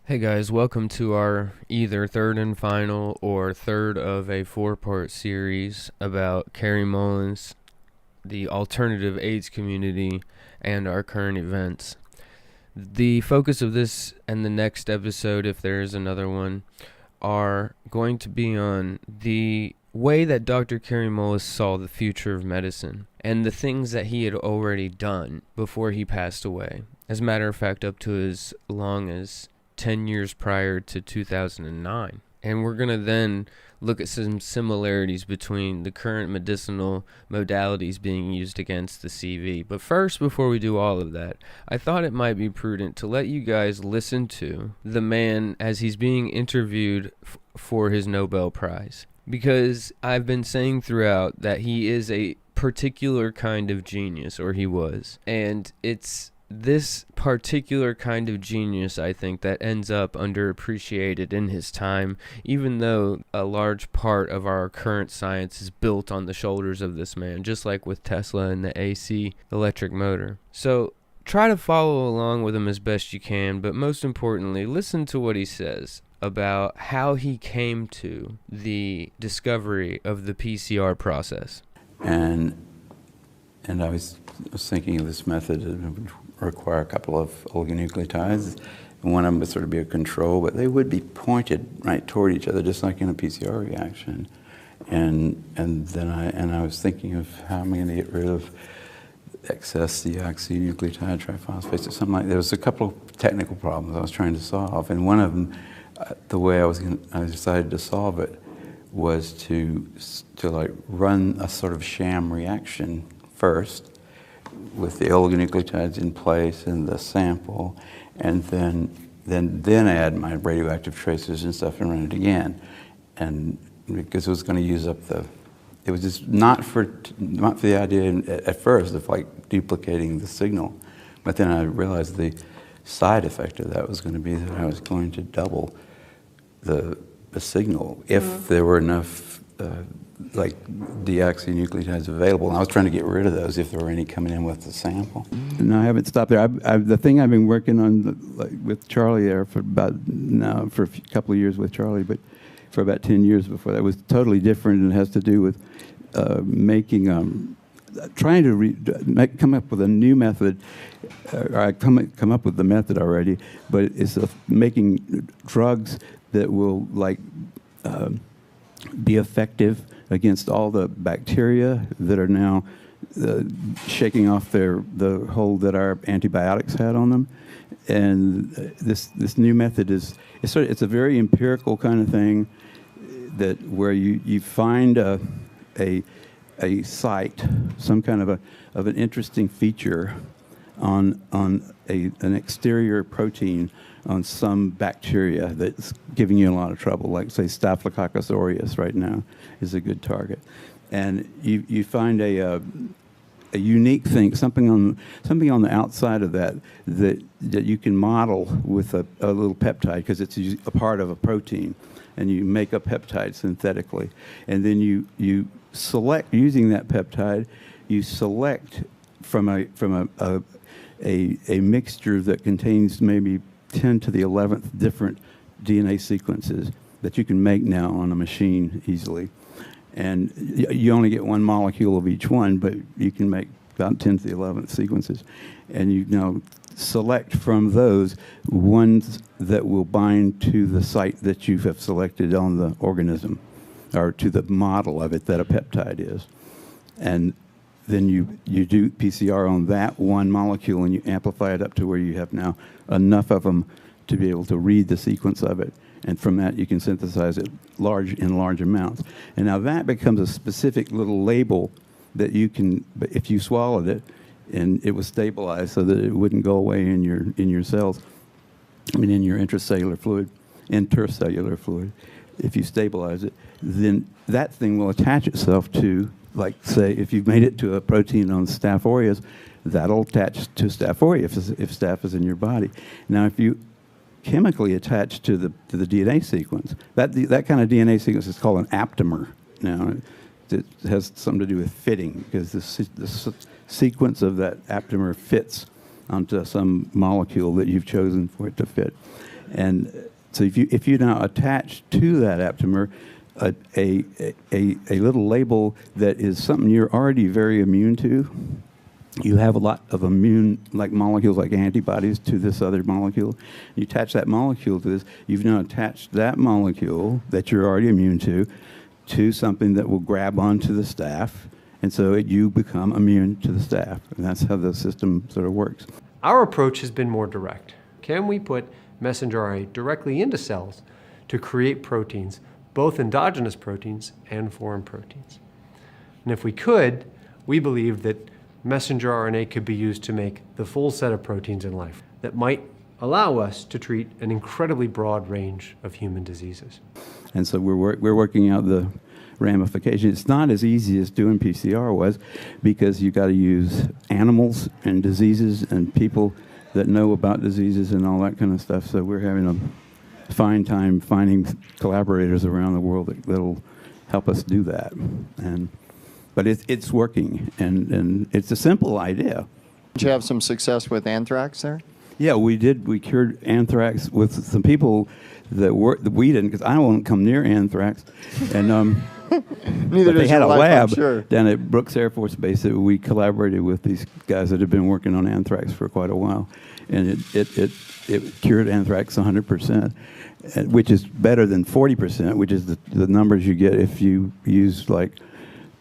Hey guys, welcome to our either third and final or third of a four-part series about Kary Mullis, the alternative AIDS community, and our current events. The focus of this and the next episode, if there is another one, are going to be on the way that Dr. Kary Mullis saw the future of medicine and the things that he had already done before he passed away. As a matter of fact, up to as long as 10 years prior to 2009. And we're going to then look at some similarities between the current medicinal modalities being used against the CV. But first, before we do all of that, I thought it might be prudent to let you guys listen to the man as he's being interviewed for his Nobel Prize. Because I've been saying throughout that he is a particular kind of genius, or he was. And it's this particular kind of genius, I think, that ends up underappreciated in his time, even though a large part of our current science is built on the shoulders of this man, just like with Tesla and the AC electric motor. So try to follow along with him as best you can, but most importantly, listen to what he says about how he came to the discovery of the PCR process. And I was thinking of this method that would require a couple of oligonucleotides, and one of them would sort of be a control, but they would be pointed right toward each other, just like in a PCR reaction. And then I was thinking of how am I going to get rid of excess deoxynucleotide triphosphates or something like that. There was a couple of technical problems I was trying to solve, and one of them, the way I decided to solve it was to like run a sort of sham reaction first, with the oligonucleotides in place in the sample, and then add my radioactive tracers and stuff and run it again. And because it was going to use up it was just not for the idea at first of like duplicating the signal, but then I realized the side effect of that was going to be that I was going to double the signal if there were enough like deoxynucleotides available. And I was trying to get rid of those if there were any coming in with the sample. No, I haven't stopped there. The thing I've been working on with Charlie there for a couple of years with Charlie, but for about 10 years before that was totally different, and it has to do with trying to come up with a new method. I come up with the method already, but it's making drugs that will be effective against all the bacteria that are now shaking off the hold that our antibiotics had on them. And this new method it's a very empirical kind of thing, that where you find a site, some kind of an interesting feature on an exterior protein on some bacteria that's giving you a lot of trouble, like say Staphylococcus aureus right now is a good target. And you find a unique thing, something on the outside of that you can model with a little peptide, because it's a part of a protein, and you make a peptide synthetically. And then you select, using that peptide, you select from a mixture that contains maybe 10 to the 11th different DNA sequences that you can make now on a machine easily. And you only get one molecule of each one, but you can make about 10 to the 11th sequences. And you now select from those ones that will bind to the site that you have selected on the organism, or to the model of it that a peptide is. And then you do PCR on that one molecule, and you amplify it up to where you have now enough of them to be able to read the sequence of it. And from that, you can synthesize it in large amounts. And now that becomes a specific little label that you can, if you swallowed it, and it was stabilized so that it wouldn't go away in your cells, in your intercellular fluid, if you stabilize it, then that thing will attach itself to, like, say, if you've made it to a protein on Staph aureus, that'll attach to Staph aureus if Staph is in your body. Now, if you chemically attach to the DNA sequence, that kind of DNA sequence is called an aptamer. Now, it has something to do with fitting, because the sequence of that aptamer fits onto some molecule that you've chosen for it to fit. And so if you now attach to that aptamer a little label that is something you're already very immune to, you have a lot of immune like molecules like antibodies to this other molecule. You attach that molecule to this, you've now attached that molecule that you're already immune to something that will grab onto the staph, and so you become immune to the staph. And that's how the system sort of works. Our approach has been more direct. Can we put messenger RNA directly into cells to create proteins, both endogenous proteins and foreign proteins? And if we could, we believe that messenger RNA could be used to make the full set of proteins in life that might allow us to treat an incredibly broad range of human diseases. And so we're working out the ramifications. It's not as easy as doing PCR was, because you've got to use animals and diseases and people that know about diseases and all that kind of stuff. So we're having a fine time finding collaborators around the world that'll help us do that. But it's working, and it's a simple idea. Did you have some success with anthrax there? Yeah, we did. We cured anthrax with some people that we didn't, because I won't come near anthrax. And Neither but they does had your a life, lab I'm sure. down at Brooks Air Force Base that we collaborated with these guys that had been working on anthrax for quite a while, and it cured anthrax 100%, which is better than 40%, which is the numbers you get if you use like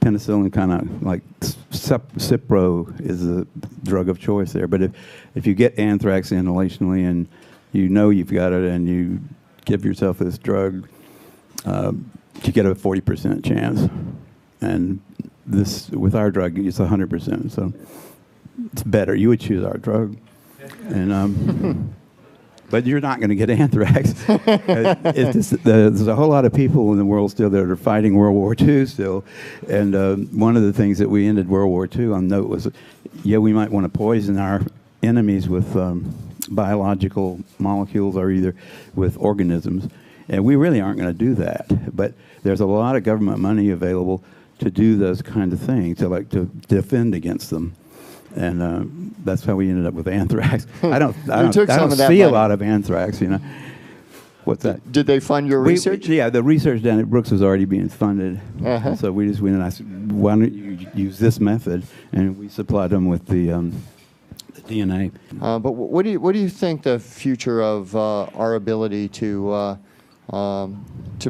penicillin, kind of like Cipro is the drug of choice there. But if you get anthrax inhalationally and you know you've got it and you give yourself this drug, you get a 40% chance. And this, with our drug, it's 100%. So it's better. You would choose our drug. And but you're not going to get anthrax. It's just, there's a whole lot of people in the world still that are fighting World War II still. And one of the things that we ended World War II on note was, yeah, we might want to poison our enemies with biological molecules or either with organisms. And we really aren't going to do that. But there's a lot of government money available to do those kind of things, to defend against them. And that's how we ended up with anthrax. I don't see a lot of anthrax, you know. What's that? Did they fund your research? Yeah, the research down at Brooks was already being funded. So we just went and I said, why don't you use this method? And we supplied them with the DNA. But what do you think the future of our ability to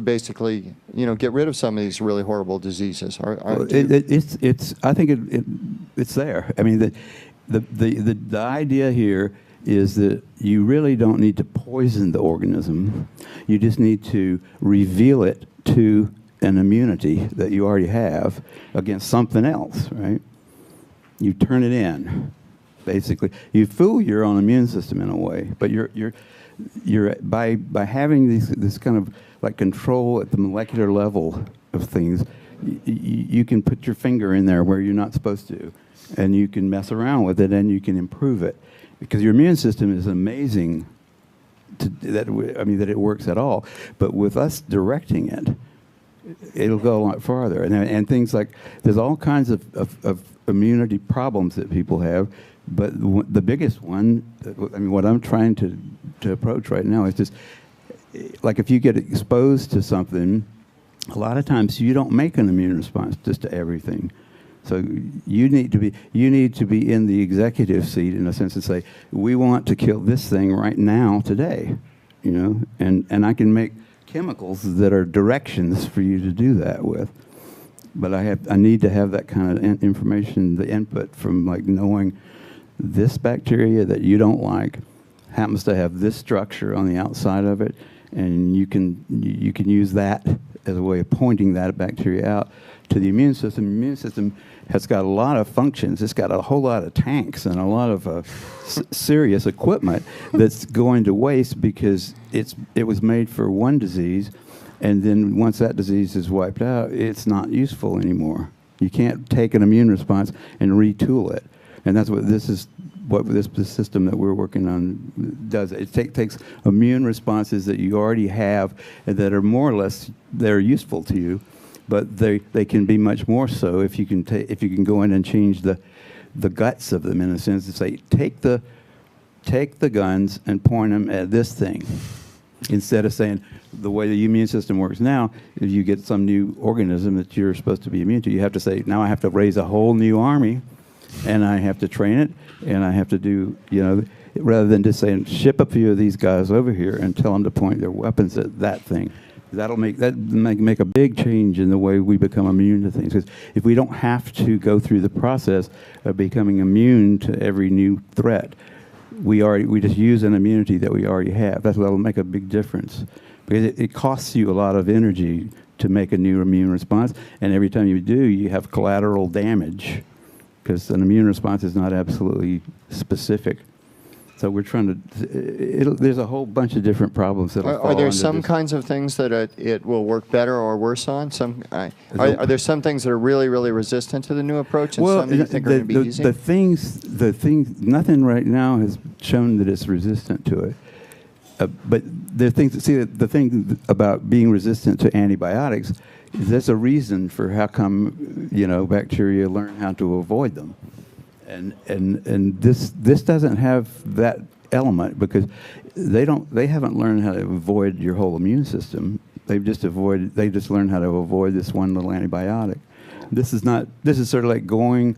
basically, get rid of some of these really horrible diseases? I think it's there. I mean, the idea here is that you really don't need to poison the organism. You just need to reveal it to an immunity that you already have against something else, right? You turn it in, basically. You fool your own immune system in a way, but you're by having this kind of like control at the molecular level of things, you can put your finger in there where you're not supposed to, and you can mess around with it and you can improve it, because your immune system is amazing that it works at all. But with us directing it, it'll go a lot farther. And things like, there's all kinds of immunity problems that people have, but the biggest one, what I'm trying to approach right now is just, like, if you get exposed to something, a lot of times you don't make an immune response just to everything. So you need to be in the executive seat, in a sense, and say, we want to kill this thing right now, today, and I can make chemicals that are directions for you to do that with. But I need to have that kind of information, the input from, like, knowing this bacteria that you don't like happens to have this structure on the outside of it, and you can use that as a way of pointing that bacteria out to the immune system. The immune system has got a lot of functions. It's got a whole lot of tanks and a lot of serious equipment that's going to waste because it was made for one disease, and then once that disease is wiped out, it's not useful anymore. You can't take an immune response and retool it. And that's what this system that we're working on does. It takes immune responses that you already have and that are more or less, they're useful to you, but they can be much more so if you can go in and change the guts of them, in a sense, to say, take the guns and point them at this thing, Instead of saying the way the immune system works now, if you get some new organism that you're supposed to be immune to, you have to say, now I have to raise a whole new army, and I have to train it, and I have to do, rather than just saying, ship a few of these guys over here and tell them to point their weapons at that thing. That'll make a big change in the way we become immune to things. Because if we don't have to go through the process of becoming immune to every new threat, we just use an immunity that we already have. That'll make a big difference. Because it costs you a lot of energy to make a new immune response, and every time you do, you have collateral damage, because an immune response is not absolutely specific. So we're trying to, there's a whole bunch of different problems that Are there some kinds of things that it will work better or worse on? Are there some things that are really, really resistant to the new approach, and some that you think are going to be easy? The things, nothing right now has shown that it's resistant to it. But the thing about being resistant to antibiotics is there's a reason for how come, bacteria learn how to avoid them. And this doesn't have that element, because they haven't learned how to avoid your whole immune system. They just learned how to avoid this one little antibiotic. This is sort of like going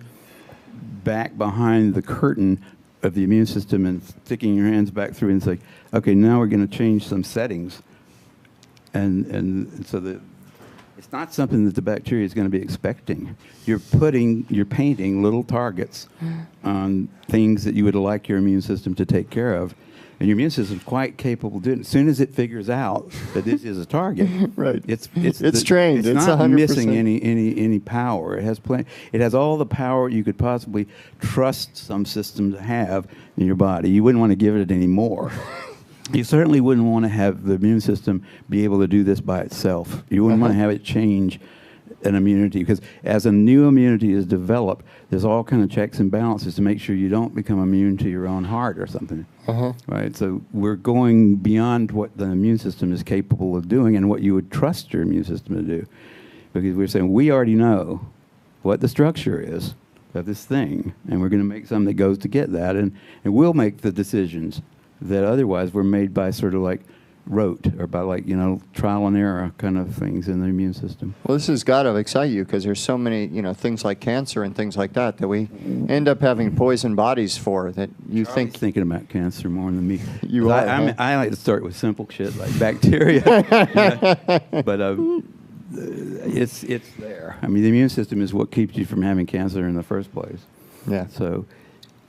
back behind the curtain of the immune system and sticking your hands back through and say, okay, now we're going to change some settings. And so it's not something that the bacteria is going to be expecting. You're painting little targets on things that you would like your immune system to take care of. And your immune system is quite capable of doing it. As soon as it figures out that this is a target, right? It's trained. It's not 100%. missing any power. It has all the power you could possibly trust some system to have in your body. You wouldn't want to give it any more. You certainly wouldn't want to have the immune system be able to do this by itself. You wouldn't want to have it change an immunity, because as a new immunity is developed, there's all kind of checks and balances to make sure you don't become immune to your own heart or something. Right? So we're going beyond what the immune system is capable of doing and what you would trust your immune system to do. Because we're saying we already know what the structure is of this thing, and we're going to make something that goes to get that, and we'll make the decisions that otherwise were made by sort of like rote, or by trial and error kind of things in the immune system. Well, this has got to excite you, because there's so many, things like cancer and things like that we end up having poison bodies for, that you Charlie's think... thinking about cancer more than me. You are, I like to start with simple shit like bacteria. But it's there. I mean, the immune system is what keeps you from having cancer in the first place. Yeah. So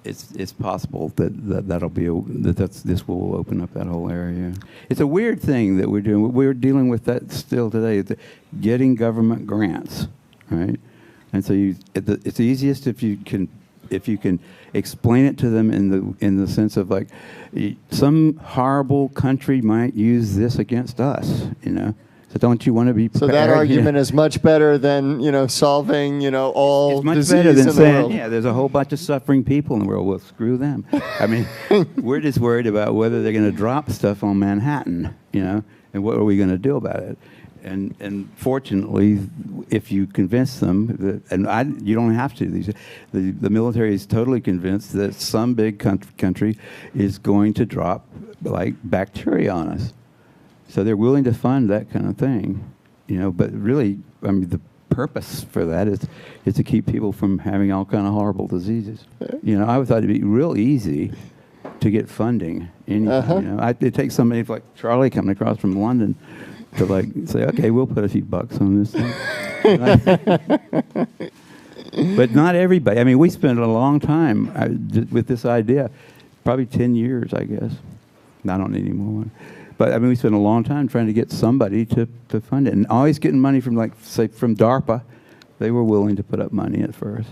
it's possible this will open up that whole area. It's a weird thing that we're doing. We're dealing with that still today. Getting government grants, right? And so it's easiest if you can explain it to them in the sense of like, some horrible country might use this against us, So don't you want to be prepared? So that argument is much better than, solving, all it's much disease better than in saying, the world. yeah, there's a whole bunch of suffering people in the world. Well, screw them. I mean, we're just worried about whether they're going to drop stuff on Manhattan, and what are we going to do about it? And fortunately, if you convince them, you don't have to. The military is totally convinced that some big country is going to drop like bacteria on us. So they're willing to fund that kind of thing, But really, I mean, the purpose for that is to keep people from having all kind of horrible diseases. I thought it'd be real easy to get funding. It takes somebody like Charlie coming across from London to say, okay, we'll put a few bucks on this thing. But not everybody. I mean, we spent a long time with this idea, probably 10 years, I guess. I don't need any more. But I mean, we spent a long time trying to get somebody to fund it, and always getting money from from DARPA. They were willing to put up money at first.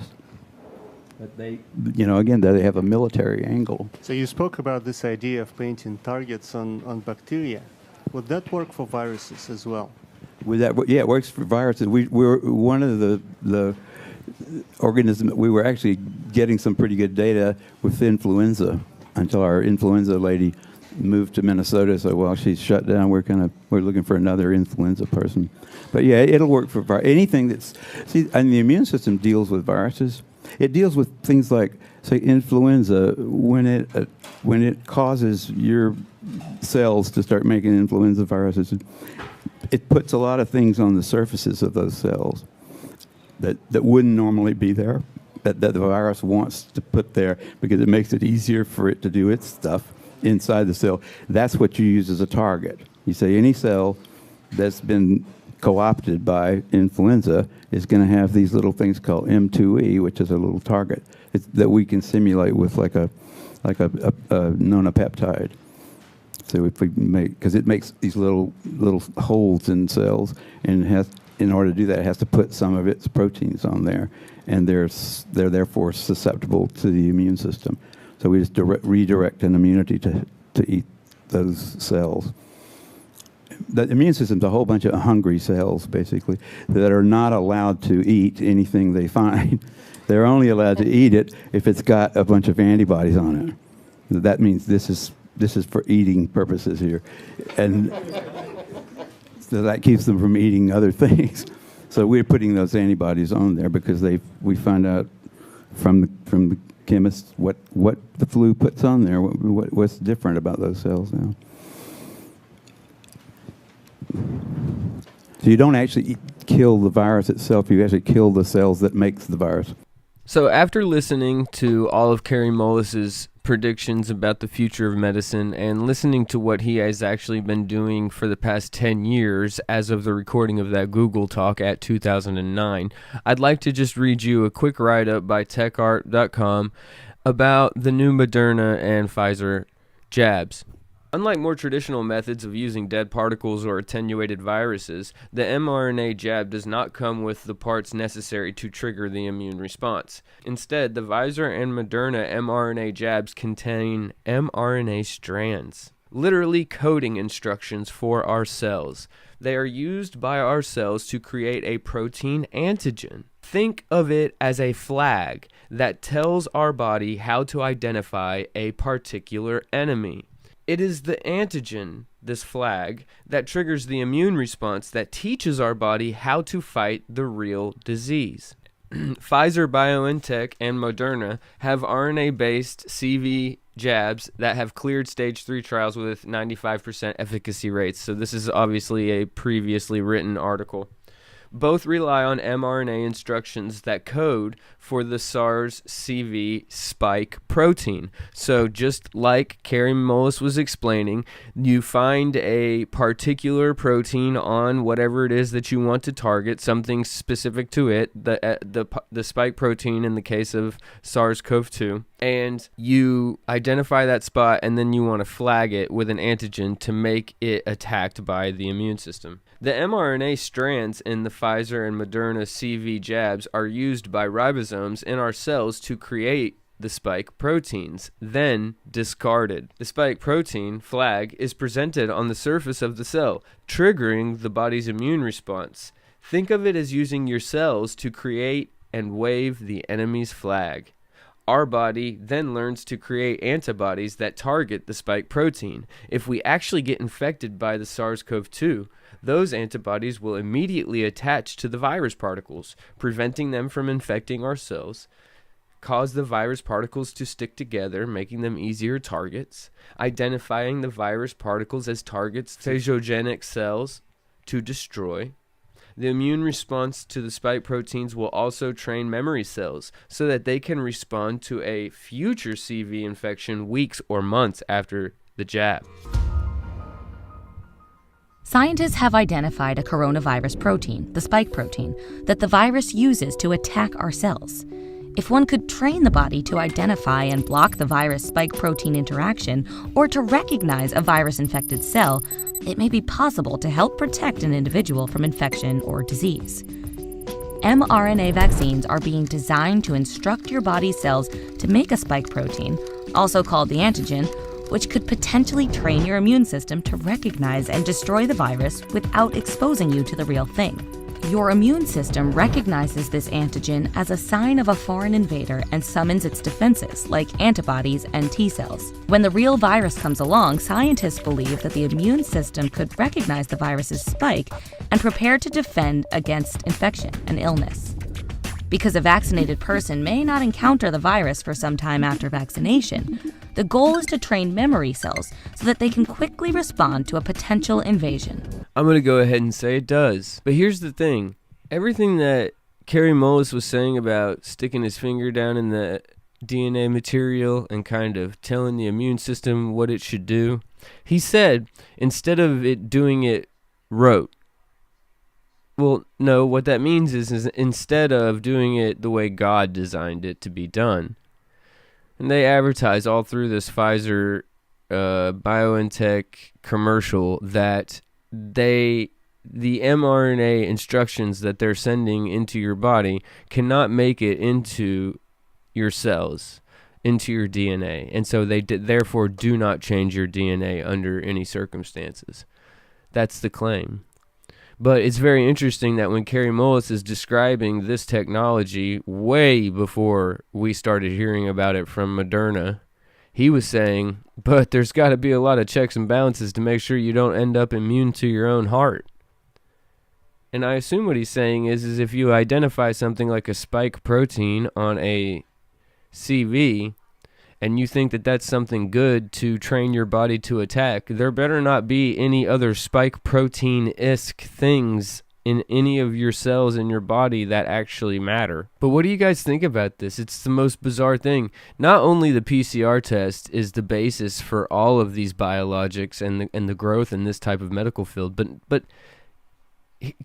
But they have a military angle. So you spoke about this idea of painting targets on bacteria. Would that work for viruses as well? Yeah, it works for viruses. We're one of the organisms. We were actually getting some pretty good data with influenza until our influenza lady moved to Minnesota. So while she's shut down, we're looking for another influenza person. But yeah, it'll work for anything and the immune system deals with viruses. It deals with things like, say, influenza when it causes your cells to start making influenza viruses, it puts a lot of things on the surfaces of those cells that wouldn't normally be there, that the virus wants to put there because it makes it easier for it to do its stuff inside the cell. That's what you use as a target. You say any cell that's been co-opted by influenza is going to have these little things called M2E, which is a little target that we can simulate with like a nonopeptide. So if we because it makes these little holes in cells, and in order to do that, it has to put some of its proteins on there, and they're therefore susceptible to the immune system. So we just redirect an immunity to eat those cells. The immune system's a whole bunch of hungry cells, basically, that are not allowed to eat anything they find. They're only allowed to eat it if it's got a bunch of antibodies on it. That means this is for eating purposes here, and so that keeps them from eating other things. So we're putting those antibodies on there because we found out from the chemists what the flu puts on there, what's different about those cells now. So you don't actually kill the virus itself, you actually kill the cells that makes the virus. So after listening to all of Kary Mullis's predictions about the future of medicine and listening to what he has actually been doing for the past 10 years as of the recording of that Google talk at 2009, I'd like to just read you a quick write-up by techart.com about the new Moderna and Pfizer jabs. Unlike more traditional methods of using dead particles or attenuated viruses, the mRNA jab does not come with the parts necessary to trigger the immune response. Instead, the Pfizer and Moderna mRNA jabs contain mRNA strands, literally coding instructions for our cells. They are used by our cells to create a protein antigen. Think of it as a flag that tells our body how to identify a particular enemy. It is the antigen, this flag, that triggers the immune response that teaches our body how to fight the real disease. Pfizer, BioNTech, and Moderna have RNA-based CV jabs that have cleared stage 3 trials with 95% efficacy rates. So this is obviously a previously written article. Both rely on mRNA instructions that code for the SARS-CoV spike protein. So just like Kary Mullis was explaining, you find a particular protein on whatever it is that you want to target, something specific to it, the spike protein in the case of SARS-CoV-2, and you identify that spot, and then you want to flag it with an antigen to make it attacked by the immune system. The mRNA strands in the Pfizer and Moderna CV jabs are used by ribosomes in our cells to create the spike proteins, then discarded. The spike protein flag is presented on the surface of the cell, triggering the body's immune response. Think of it as using your cells to create and wave the enemy's flag. Our body then learns to create antibodies that target the spike protein. If we actually get infected by the SARS-CoV-2, those antibodies will immediately attach to the virus particles, preventing them from infecting our cells, cause the virus particles to stick together, making them easier targets, identifying the virus particles as targets, phagogenic cells to destroy. The immune response to the spike proteins will also train memory cells so that they can respond to a future CV infection weeks or months after the jab. Scientists have identified a coronavirus protein, the spike protein, that the virus uses to attack our cells. If one could train the body to identify and block the virus-spike protein interaction or to recognize a virus-infected cell, it may be possible to help protect an individual from infection or disease. mRNA vaccines are being designed to instruct your body's cells to make a spike protein, also called the antigen, which could potentially train your immune system to recognize and destroy the virus without exposing you to the real thing. Your immune system recognizes this antigen as a sign of a foreign invader and summons its defenses, like antibodies and T cells. When the real virus comes along, scientists believe that the immune system could recognize the virus's spike and prepare to defend against infection and illness. Because a vaccinated person may not encounter the virus for some time after vaccination, the goal is to train memory cells so that they can quickly respond to a potential invasion. I'm going to go ahead and say it does. But here's the thing. Everything that Kary Mullis was saying about sticking his finger down in the DNA material and kind of telling the immune system what it should do, he said instead of it doing it rote. Well, no, what that means is instead of doing it the way God designed it to be done. And they advertise all through this Pfizer BioNTech commercial that the mRNA instructions that they're sending into your body cannot make it into your cells, into your DNA. And so they therefore do not change your DNA under any circumstances. That's the claim. But it's very interesting that when Kary Mullis is describing this technology way before we started hearing about it from Moderna, he was saying, but there's got to be a lot of checks and balances to make sure you don't end up immune to your own heart. And I assume what he's saying is if you identify something like a spike protein on a CV, and you think that that's something good to train your body to attack, there better not be any other spike protein-esque things in any of your cells in your body that actually matter. But what do you guys think about this? It's the most bizarre thing. Not only the PCR test is the basis for all of these biologics and the growth in this type of medical field, but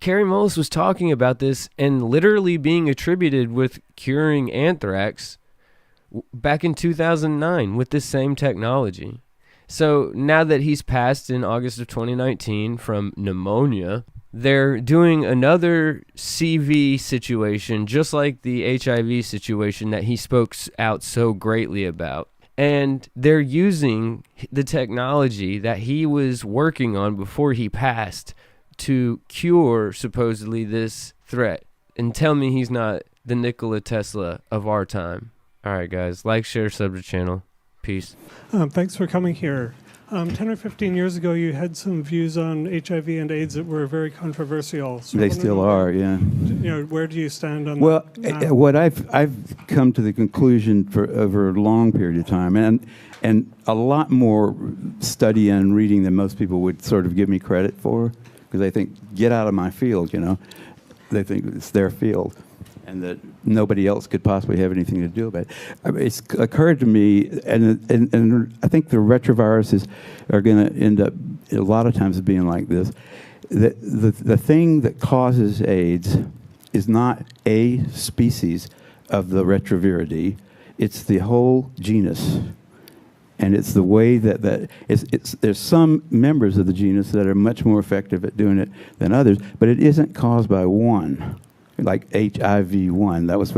Kary Mullis was talking about this and literally being attributed with curing anthrax back in 2009 with this same technology. So now that he's passed in August of 2019 from pneumonia, they're doing another CV situation just like the HIV situation that he spoke out so greatly about. And they're using the technology that he was working on before he passed to cure supposedly this threat. And tell me he's not the Nikola Tesla of our time. All right, guys. Like, share, sub to channel. Peace. Thanks for coming here. 10 or 15 years ago, you had some views on HIV and AIDS that were very controversial. So They still are, yeah. Where do you stand on Well, that now? what I've come to the conclusion for over a long period of time, and a lot more study and reading than most people would sort of give me credit for, because they think, get out of my field, They think it's their field, and that nobody else could possibly have anything to do about it. It's occurred to me, and I think the retroviruses are going to end up a lot of times being like this. The thing that causes AIDS is not a species of the retroviridae, it's the whole genus. And it's the way that there's some members of the genus that are much more effective at doing it than others, but it isn't caused by one, like HIV-1. That was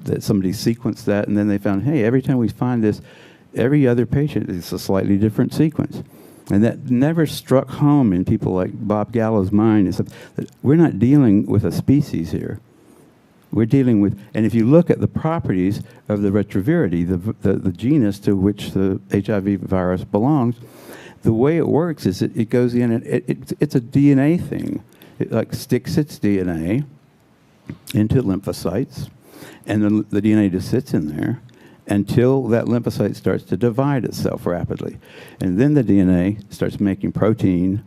that somebody sequenced that, and then they found, hey, every time we find this, every other patient is a slightly different sequence. And that never struck home in people like Bob Gallow's mind. Is that we're not dealing with a species here. We're dealing with, and if you look at the properties of the retroviridae, the genus to which the HIV virus belongs, the way it works is it goes in and it's a DNA thing. It like sticks its DNA into lymphocytes, and then the DNA just sits in there until that lymphocyte starts to divide itself rapidly. And then the DNA starts making protein,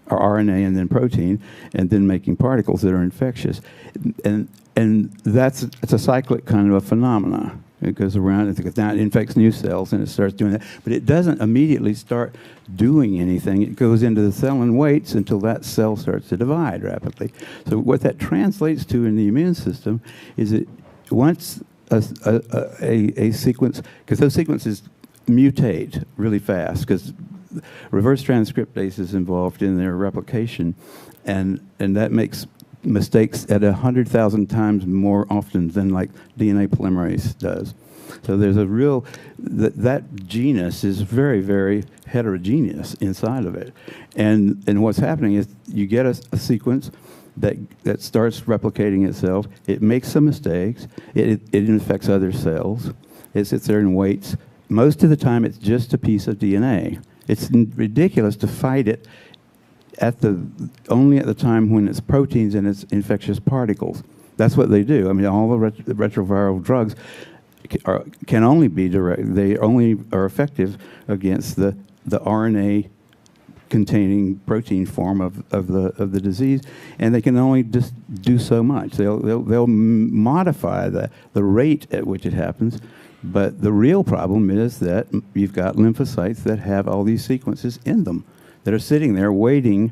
or RNA and then protein, and then making particles that are infectious. And it's a cyclic kind of a phenomena. It goes around, now it infects new cells, and it starts doing that. But it doesn't immediately start doing anything. It goes into the cell and waits until that cell starts to divide rapidly. So what that translates to in the immune system is that once a sequence, because those sequences mutate really fast, because reverse transcriptase is involved in their replication, and that makes mistakes at 100,000 times more often than like DNA polymerase does. So there's a real, that genus is very, very heterogeneous inside of it. And what's happening is you get a sequence that starts replicating itself. It makes some mistakes. It infects other cells. It sits there and waits. Most of the time, it's just a piece of DNA. It's ridiculous to fight it only at the time when it's proteins and it's infectious particles. That's what they do. I mean, all the retroviral drugs can only be direct. They only are effective against the RNA containing protein form of the disease, and they can only just do so much. They'll modify the rate at which it happens, but the real problem is that you've got lymphocytes that have all these sequences in them that are sitting there waiting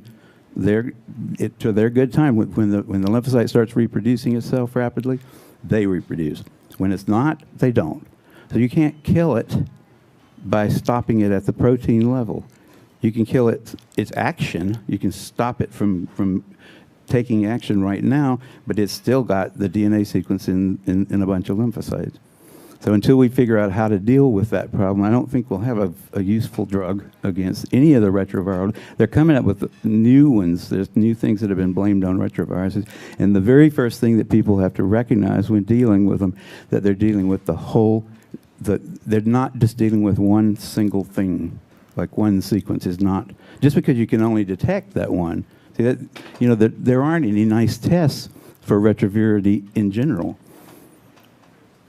to their good time. When the lymphocyte starts reproducing itself rapidly, they reproduce. When it's not, they don't. So you can't kill it by stopping it at the protein level. You can kill its action. You can stop it from taking action right now, but it's still got the DNA sequence in a bunch of lymphocytes. So until we figure out how to deal with that problem, I don't think we'll have a useful drug against any of the retroviral. They're coming up with new ones. There's new things that have been blamed on retroviruses. And the very first thing that people have to recognize when dealing with them, that they're dealing with they're not just dealing with one single thing. Like one sequence is not, just because you can only detect that one. See, there aren't any nice tests for retrovirality in general.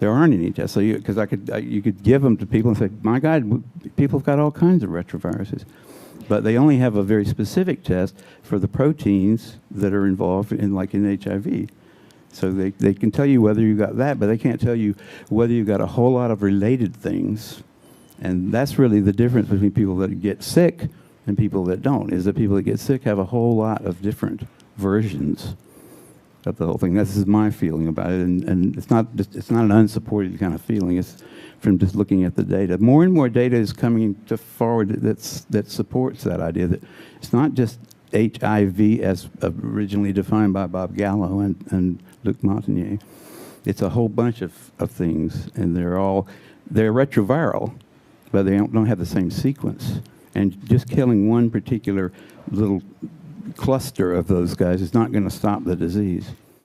There aren't any tests. So you could give them to people and say, my God, people have got all kinds of retroviruses. But they only have a very specific test for the proteins that are involved in HIV. So they can tell you whether you got that, but they can't tell you whether you got a whole lot of related things. And that's really the difference between people that get sick and people that don't, is that people that get sick have a whole lot of different versions of the whole thing. This is my feeling about it, and it's not an unsupported kind of feeling. It's from just looking at the data. More and more data is coming forward that supports that idea that it's not just HIV as originally defined by Bob Gallo and Luc Montagnier. It's a whole bunch of things, and they're retroviral, but they don't have the same sequence. And just killing one particular little cluster of those guys is not going to stop the disease.